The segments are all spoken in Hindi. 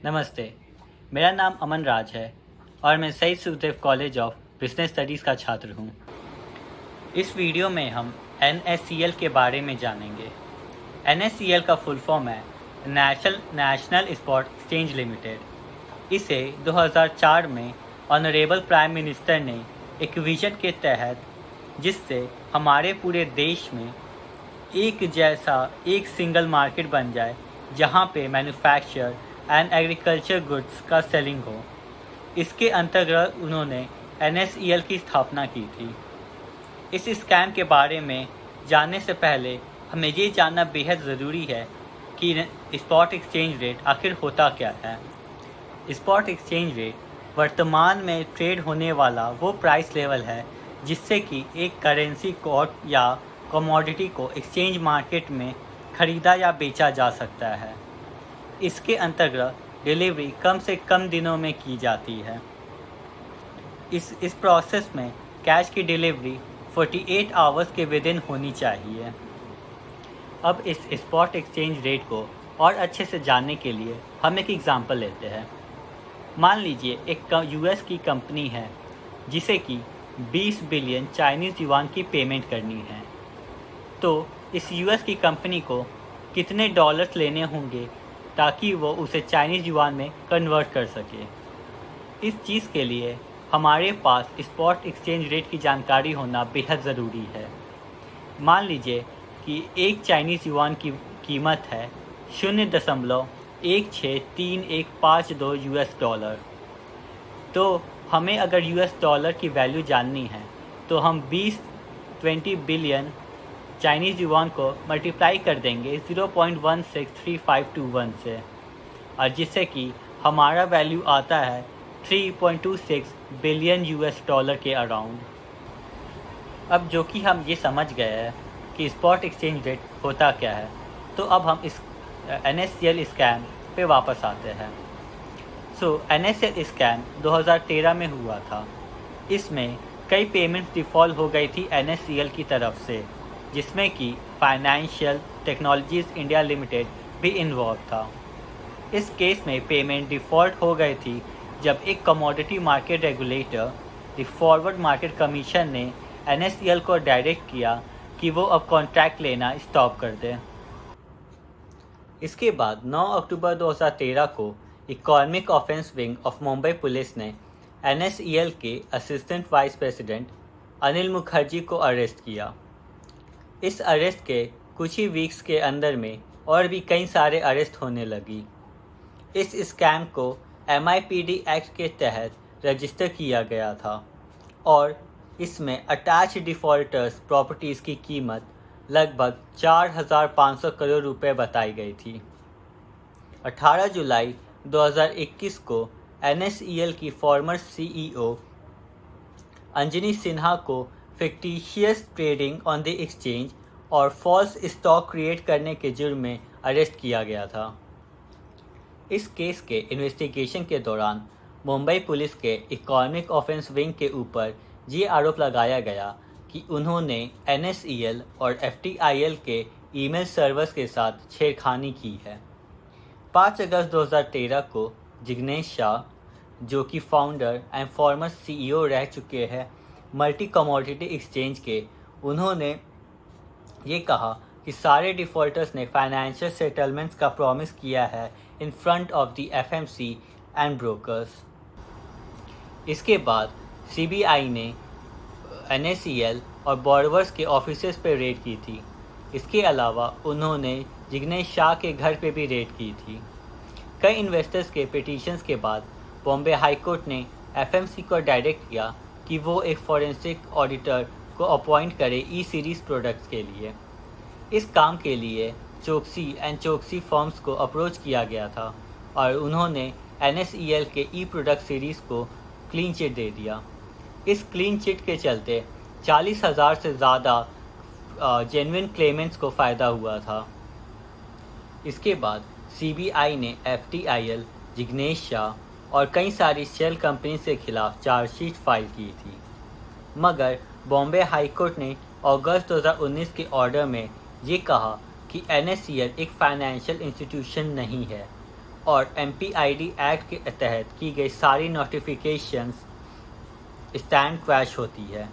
नमस्ते, मेरा नाम अमन राज है और मैं Shaheed Sukhdev college of business studies का छात्र हूँ। इस वीडियो में हम NSCL के बारे में जानेंगे। NSCL का फुल फॉर्म है नेशनल स्पॉट एक्सचेंज लिमिटेड। इसे 2004 में ऑनरेबल प्राइम मिनिस्टर ने एक विजन के तहत, जिससे हमारे पूरे देश में एक जैसा एक सिंगल मार्केट बन जाए जहाँ पे मैन्युफैक्चर एंड एग्रीकल्चर गुड्स का सेलिंग हो, इसके अंतर्गत उन्होंने NSCL की स्थापना की थी। इस स्कैम के बारे में जानने से पहले हमें ये जानना बेहद ज़रूरी है कि स्पॉट एक्सचेंज रेट आखिर होता क्या है। स्पॉट एक्सचेंज रेट वर्तमान में ट्रेड होने वाला वो प्राइस लेवल है जिससे कि एक करेंसी को या कमोडिटी को एक्सचेंज मार्केट में ख़रीदा या बेचा जा सकता है। इसके अंतर्गत डिलीवरी कम से कम दिनों में की जाती है। इस प्रोसेस में कैश की डिलीवरी 48 आवर्स के विदिन होनी चाहिए। अब इस स्पॉट एक्सचेंज रेट को और अच्छे से जानने के लिए हम एक एग्ज़ाम्पल लेते हैं। मान लीजिए एक US की कंपनी है जिसे कि 20 बिलियन चाइनीज़ युआन की पेमेंट करनी है। तो इस US की कंपनी को कितने डॉलर्स लेने होंगे ताकि वो उसे चाइनीज़ युआन में कन्वर्ट कर सके। इस चीज़ के लिए हमारे पास स्पॉट एक्सचेंज रेट की जानकारी होना बेहद ज़रूरी है। मान लीजिए कि एक चाइनीज़ युआन की कीमत है 0.1635152 US डॉलर। तो हमें अगर US डॉलर की वैल्यू जाननी है तो हम 20 बिलियन चाइनीज़ युआन को मल्टीप्लाई कर देंगे 0.163521 से, और जिससे कि हमारा वैल्यू आता है 3.26 बिलियन US डॉलर के अराउंड। अब जो कि हम ये समझ गए हैं कि स्पॉट एक्सचेंज रेट होता क्या है, तो अब हम इस NSCL स्कैम पे वापस आते हैं। NSCL स्कैम 2013 में हुआ था। इसमें कई पेमेंट्स डिफ़ॉल्ट हो गई थी NSCL की तरफ से, जिसमें कि फाइनेंशियल टेक्नोलॉजीज़ इंडिया लिमिटेड भी इन्वॉल्व था। इस केस में पेमेंट डिफ़ॉल्ट हो गई थी जब एक commodity market regulator the forward market commission ने NSCL को डायरेक्ट किया कि वो अब कॉन्ट्रैक्ट लेना स्टॉप कर दें। इसके बाद 9 अक्टूबर 2013 को economic offence wing of Mumbai police ने NSCL के assistant vice president Anil Mukherjee को अरेस्ट किया। इस अरेस्ट के कुछ ही वीक्स के अंदर में और भी कई सारे अरेस्ट होने लगी। इस स्कैम को MIPD एक्ट के तहत रजिस्टर किया गया था और इसमें अटैच डिफ़ॉल्टर्स प्रॉपर्टीज़ की कीमत लगभग 4,500 करोड़ रुपए बताई गई थी। 18 जुलाई 2021 को NSCL की फॉर्मर CEO अंजनी सिन्हा को fictitious trading on the exchange और फॉल्स स्टॉक क्रिएट करने के जुर्म में अरेस्ट किया गया था। इस केस के इन्वेस्टिगेशन के दौरान मुंबई पुलिस के इकोनॉमिक ऑफेंस विंग के ऊपर ये आरोप लगाया गया कि उन्होंने NSCL और FTIL के ईमेल सर्वर्स के साथ छेड़खानी की है। 5 अगस्त 2013 को जिग्नेश शाह, जो कि फाउंडर एंड फॉर्मर CEO रह चुके हैं मल्टी कमोडिटी एक्सचेंज के, उन्होंने ये कहा कि सारे डिफ़ॉल्टर्स ने फाइनेंशियल सेटलमेंट्स का प्रॉमिस किया है in front of the FMC and brokers. इसके बाद CBI ने NSCL और बोरोवर्स के ऑफिसेस पे रेड की थी। इसके अलावा उन्होंने जिग्नेश शाह के घर पे भी रेड की थी। कई इन्वेस्टर्स के पिटीशंस के बाद बॉम्बे हाई कोर्ट ने FMC को डायरेक्ट किया कि वो एक फॉरेंसिक ऑडिटर को अपॉइंट करे E-सीरीज़ प्रोडक्ट्स के लिए। इस काम के लिए चोक्सी एंड चोक्सी फर्म्स को अप्रोच किया गया था और उन्होंने NSCL के प्रोडक्ट सीरीज़ को क्लीन चिट दे दिया। इस क्लीन चिट के चलते 40,000 से ज़्यादा जेन्युइन क्लेमेंट्स को फ़ायदा हुआ था। इसके बाद CBI ने FTIL, जिग्नेश शाह और कई सारी शेल कंपनी के खिलाफ चार्जशीट फाइल की थी, मगर बॉम्बे हाई कोर्ट ने अगस्त 2019 के ऑर्डर में ये कहा कि NSCL एक फाइनेंशियल इंस्टीट्यूशन नहीं है और MPID एक्ट के तहत की गई सारी नोटिफिकेशंस स्टैंड क्रैश होती है।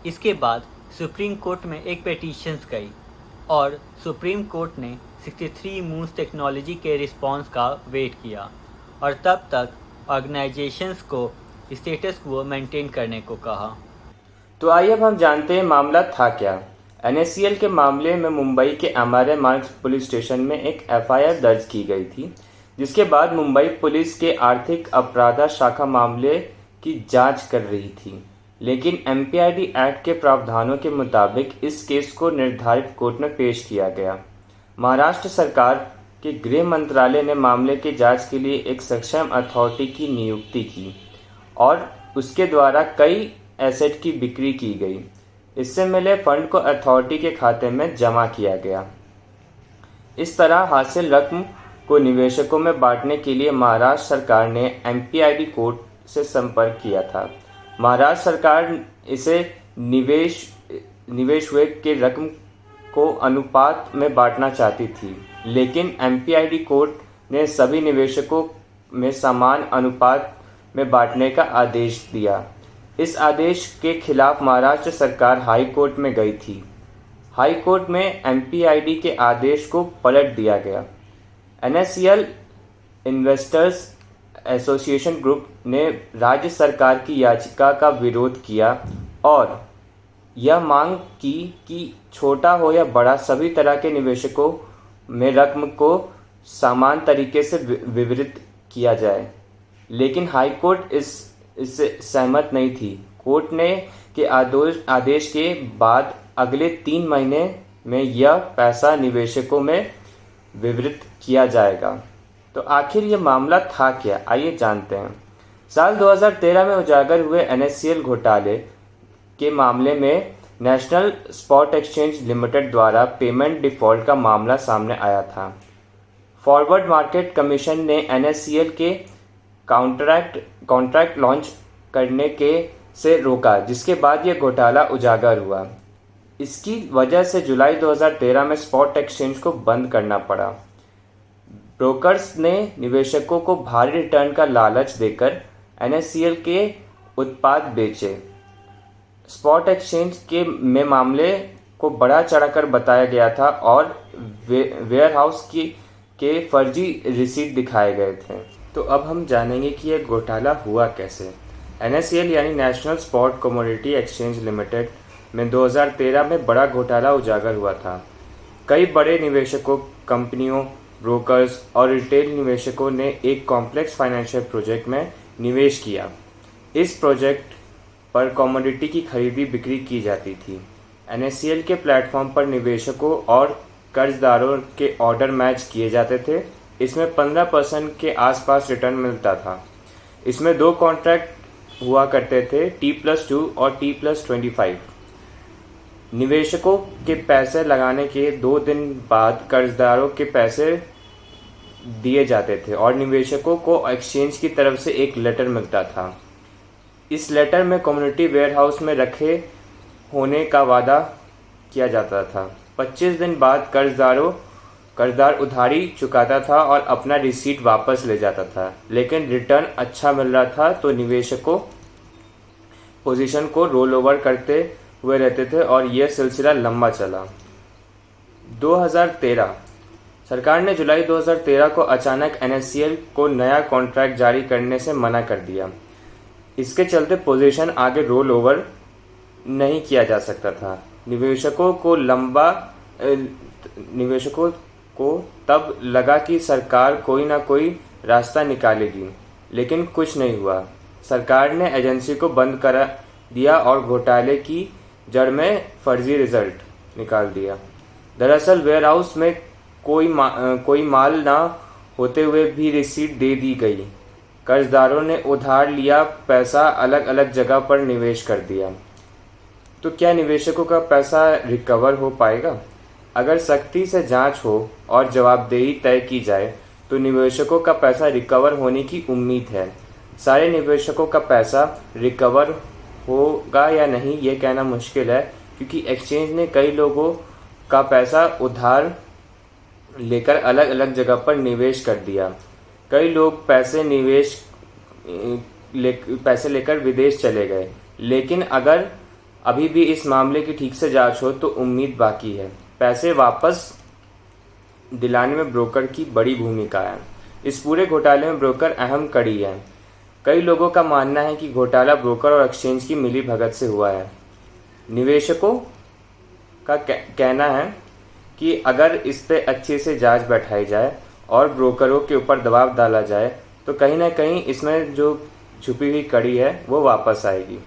इसके बाद सुप्रीम कोर्ट में एक पिटीशंस गई और सुप्रीम कोर्ट ने 63 मूव्स टेक्नोलॉजी के रिस्पांस का वेट किया और तब तक ऑर्गेनाइजेशंस को स्टेटस को मेंटेन करने को कहा। तो आइए अब हम जानते हैं मामला था क्या। NSCL के मामले में मुंबई के MRA मार्ग पुलिस स्टेशन में एक FIR दर्ज की गई थी, जिसके बाद मुंबई पुलिस के आर्थिक अपराध शाखा मामले की जांच कर रही थी, लेकिन MPID एक्ट के प्रावधानों के मुताबिक इस केस को निर्धारित कोर्ट में पेश किया गया। महाराष्ट्र सरकार के गृह मंत्रालय ने मामले की जांच के लिए एक सक्षम अथॉरिटी की नियुक्ति की और उसके द्वारा कई एसेट की बिक्री की गई। इससे मिले फंड को अथॉरिटी के खाते में जमा किया गया। इस तरह हासिल रकम को निवेशकों में बांटने के लिए महाराष्ट्र सरकार ने MPID कोर्ट से संपर्क किया था। महाराष्ट्र सरकार इसे निवेश हुए के रकम को अनुपात में बांटना चाहती थी, लेकिन MPID कोर्ट ने सभी निवेशकों में समान अनुपात में बांटने का आदेश दिया। इस आदेश के खिलाफ महाराष्ट्र सरकार हाई कोर्ट में गई थी। हाई कोर्ट में MPID के आदेश को पलट दिया गया। NSCL इन्वेस्टर्स एसोसिएशन ग्रुप ने राज्य सरकार की याचिका का विरोध किया और यह मांग की कि छोटा हो या बड़ा सभी तरह के निवेशकों में रकम को समान तरीके से वितरित किया जाए, लेकिन हाई कोर्ट इससे सहमत नहीं थी। कोर्ट ने के आदेश के बाद अगले 3 महीने में यह पैसा निवेशकों में वितरित किया जाएगा। तो आखिर ये मामला था क्या, आइए जानते हैं। साल 2013 में उजागर हुए NSCL घोटाले के मामले में नेशनल स्पॉट एक्सचेंज लिमिटेड द्वारा पेमेंट डिफ़ॉल्ट का मामला सामने आया था। फॉरवर्ड मार्केट कमीशन ने NSCL के कॉन्ट्रैक्ट लॉन्च करने से रोका, जिसके बाद यह घोटाला उजागर हुआ। इसकी वजह से जुलाई 2013 में स्पॉट एक्सचेंज को बंद करना पड़ा। ब्रोकर्स ने निवेशकों को भारी रिटर्न का लालच देकर NSCL के उत्पाद बेचे। स्पॉट एक्सचेंज में मामले को बड़ा चढ़ाकर बताया गया था और वेयरहाउस के फर्जी रिसीट दिखाए गए थे। तो अब हम जानेंगे कि यह घोटाला हुआ कैसे। NSCL यानी national spot commodity exchange limited में 2013 में बड़ा घोटाला उजागर हुआ था। कई बड़े निवेशकों, कंपनियों, ब्रोकर्स और रिटेल निवेशकों ने एक कॉम्प्लेक्स फाइनेंशियल प्रोजेक्ट में निवेश किया। इस प्रोजेक्ट पर कमोडिटी की खरीदी बिक्री की जाती थी। NSCL के प्लेटफॉर्म पर निवेशकों और कर्जदारों के ऑर्डर मैच किए जाते थे। इसमें 15% के आसपास रिटर्न मिलता था। इसमें 2 कॉन्ट्रैक्ट हुआ करते थे, T+2 और T+25। निवेशकों के पैसे लगाने के 2 दिन बाद कर्जदारों के पैसे दिए जाते थे और निवेशकों को एक्सचेंज की तरफ से एक लेटर मिलता था। इस लेटर में कम्युनिटी वेयरहाउस में रखे होने का वादा किया जाता था। 25 दिन बाद कर्जदार उधारी चुकाता था और अपना रिसीट वापस ले जाता था, लेकिन रिटर्न अच्छा मिल रहा था तो निवेशकों पोजीशन को रोल ओवर करते हुए रहते थे और यह सिलसिला लंबा चला। 2013 सरकार ने जुलाई 2013 को अचानक NSCL को नया कॉन्ट्रैक्ट जारी करने से मना कर दिया। इसके चलते पोजीशन आगे रोल ओवर नहीं किया जा सकता था। निवेशकों को तब लगा कि सरकार कोई ना कोई रास्ता निकालेगी, लेकिन कुछ नहीं हुआ। सरकार ने एजेंसी को बंद करा दिया और घोटाले की जड़ में फर्जी रिजल्ट निकाल दिया। दरअसल वेयरहाउस में कोई माल ना होते हुए भी रिसीट दे दी गई। कर्जदारों ने उधार लिया पैसा अलग अलग जगह पर निवेश कर दिया। तो क्या निवेशकों का पैसा रिकवर हो पाएगा? अगर सख्ती से जांच हो और जवाबदेही तय की जाए तो निवेशकों का पैसा रिकवर होने की उम्मीद है। सारे निवेशकों का पैसा रिकवर होगा या नहीं ये कहना मुश्किल है, क्योंकि एक्सचेंज ने कई लोगों का पैसा उधार लेकर अलग अलग जगह पर निवेश कर दिया। कई लोग पैसे लेकर विदेश चले गए, लेकिन अगर अभी भी इस मामले की ठीक से जांच हो तो उम्मीद बाकी है। पैसे वापस दिलाने में ब्रोकर की बड़ी भूमिका है। इस पूरे घोटाले में ब्रोकर अहम कड़ी है। कई लोगों का मानना है कि घोटाला ब्रोकर और एक्सचेंज की मिलीभगत से हुआ है। निवेशकों का कहना है कि अगर इस पे अच्छे से जांच बैठाई जाए और ब्रोकरों के ऊपर दबाव डाला जाए तो कहीं ना कहीं इसमें जो छुपी हुई कड़ी है वो वापस आएगी।